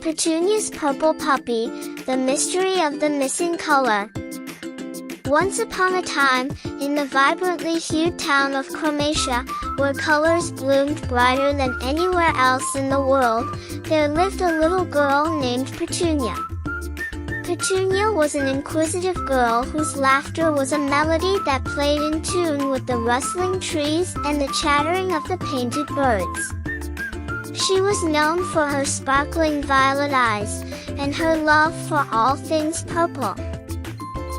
Petunia's purple puppy, the mystery of the missing color. Once upon a time, in the vibrantly hued town of Chromatia, where colors bloomed brighter than anywhere else in the world, there lived a little girl named Petunia. Petunia was an inquisitive girl whose laughter was a melody that played in tune with the rustling trees and the chattering of the painted birds. She was known for her sparkling violet eyes, and her love for all things purple.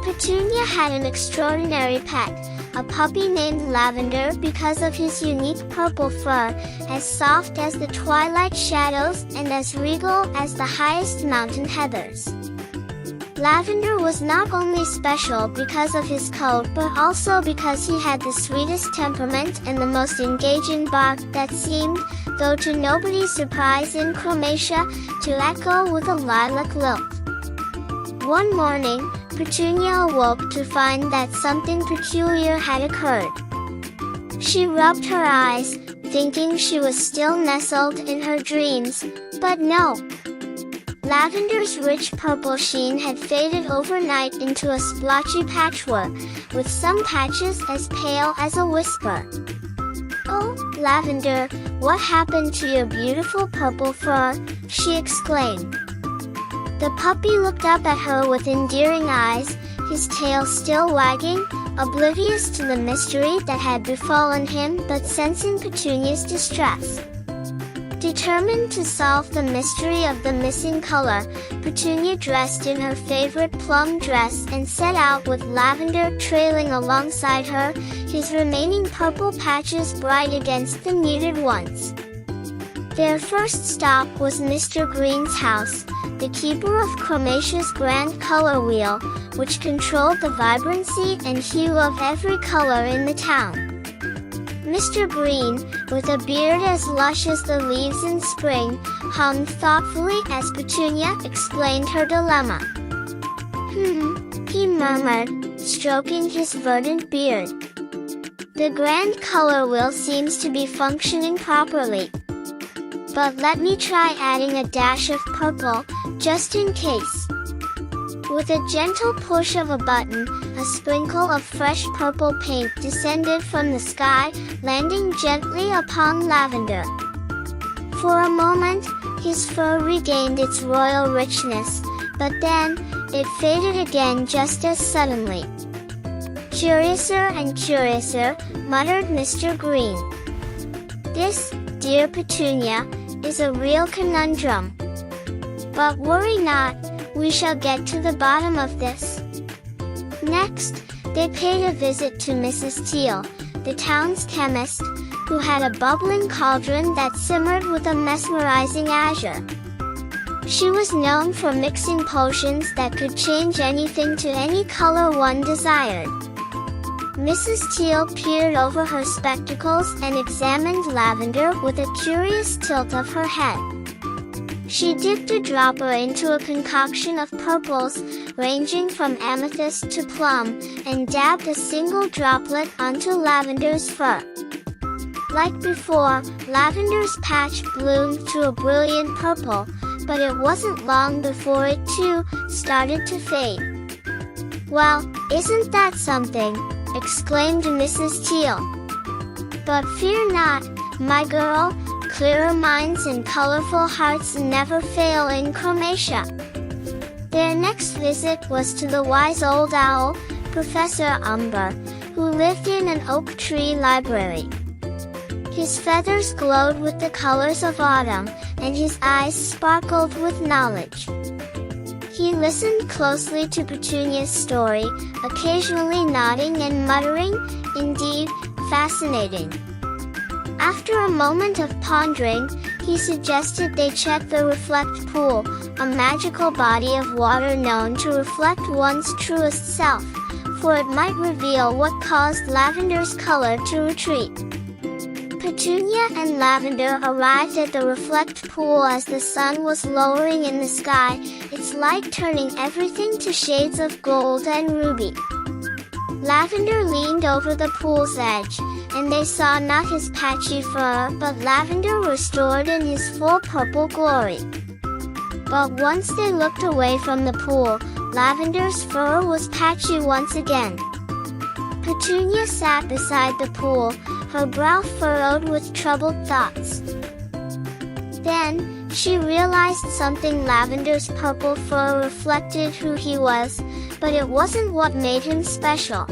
Petunia had an extraordinary pet, a puppy named Lavender, because of his unique purple fur, as soft as the twilight shadows and as regal as the highest mountain heathers. Lavender was not only special because of his coat but also because he had the sweetest temperament and the most engaging bark that seemed, though to nobody's surprise in Chromatia, to echo with a lilac lilt. One morning, Petunia awoke to find that something peculiar had occurred. She rubbed her eyes, thinking she was still nestled in her dreams, but no. Lavender's rich purple sheen had faded overnight into a splotchy patchwork, with some patches as pale as a whisper. "Oh, Lavender, what happened to your beautiful purple fur?" she exclaimed. The puppy looked up at her with endearing eyes, his tail still wagging, oblivious to the mystery that had befallen him but sensing Petunia's distress. Determined to solve the mystery of the missing color, Petunia dressed in her favorite plum dress and set out with Lavender trailing alongside her, his remaining purple patches bright against the muted ones. Their first stop was Mr. Green's house, the keeper of Chromatia's grand color wheel, which controlled the vibrancy and hue of every color in the town. Mr. Green, with a beard as lush as the leaves in spring, hummed thoughtfully as Petunia explained her dilemma. He murmured, stroking his verdant beard. "The grand color wheel seems to be functioning properly. But let me try adding a dash of purple, just in case." With a gentle push of a button, a sprinkle of fresh purple paint descended from the sky, landing gently upon Lavender. For a moment, his fur regained its royal richness, but then, it faded again just as suddenly. "Curiouser and curiouser," muttered Mr. Green. "This, dear Petunia, is a real conundrum. But worry not, we shall get to the bottom of this." Next, they paid a visit to Mrs. Teal, the town's chemist, who had a bubbling cauldron that simmered with a mesmerizing azure. She was known for mixing potions that could change anything to any color one desired. Mrs. Teal peered over her spectacles and examined Lavender with a curious tilt of her head. She dipped a dropper into a concoction of purples, ranging from amethyst to plum, and dabbed a single droplet onto Lavender's fur. Like before, Lavender's patch bloomed to a brilliant purple, but it wasn't long before it too started to fade. "Well, isn't that something?" exclaimed Mrs. Teal. "But fear not, my girl, clearer minds and colorful hearts never fail in Chromatia." Their next visit was to the wise old owl, Professor Umber, who lived in an oak tree library. His feathers glowed with the colors of autumn, and his eyes sparkled with knowledge. He listened closely to Petunia's story, occasionally nodding and muttering, "Indeed, fascinating." After a moment of pondering, he suggested they check the reflect pool, a magical body of water known to reflect one's truest self, for it might reveal what caused Lavender's color to retreat. Petunia and Lavender arrived at the reflect pool as the sun was lowering in the sky, its light turning everything to shades of gold and ruby. Lavender leaned over the pool's edge, and they saw not his patchy fur but Lavender restored in his full purple glory. But once they looked away from the pool, Lavender's fur was patchy once again. Petunia sat beside the pool, her brow furrowed with troubled thoughts. Then, she realized something. Lavender's purple fur reflected who he was, but it wasn't what made him special.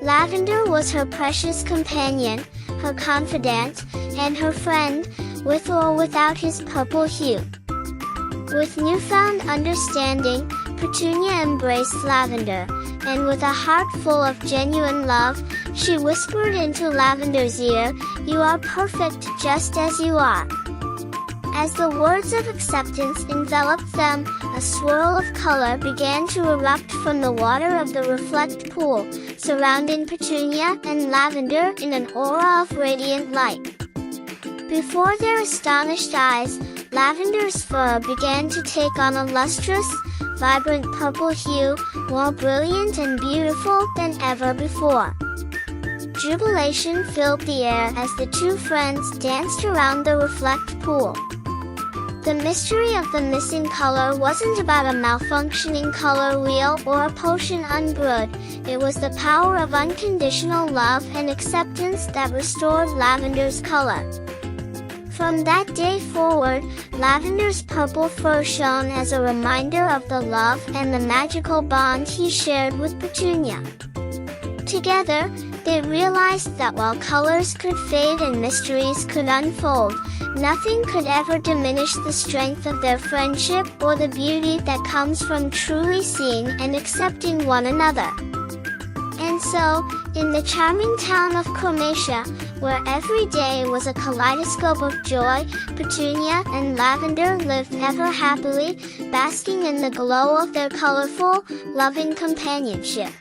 Lavender was her precious companion, her confidant, and her friend, with or without his purple hue. With newfound understanding, Petunia embraced Lavender, and with a heart full of genuine love, she whispered into Lavender's ear, "You are perfect just as you are." As the words of acceptance enveloped them, a swirl of color began to erupt from the water of the reflect pool, surrounding Petunia and Lavender in an aura of radiant light. Before their astonished eyes, Lavender's fur began to take on a lustrous, vibrant purple hue, more brilliant and beautiful than ever before. Jubilation filled the air as the two friends danced around the reflect pool. The mystery of the missing color wasn't about a malfunctioning color wheel or a potion unbrewed. It was the power of unconditional love and acceptance that restored Lavender's color. From that day forward, Lavender's purple fur shone as a reminder of the love and the magical bond he shared with Petunia. Together, they realized that while colors could fade and mysteries could unfold, nothing could ever diminish the strength of their friendship or the beauty that comes from truly seeing and accepting one another. And so, in the charming town of Chromatia, where every day was a kaleidoscope of joy, Petunia and Lavender lived ever happily, basking in the glow of their colorful, loving companionship.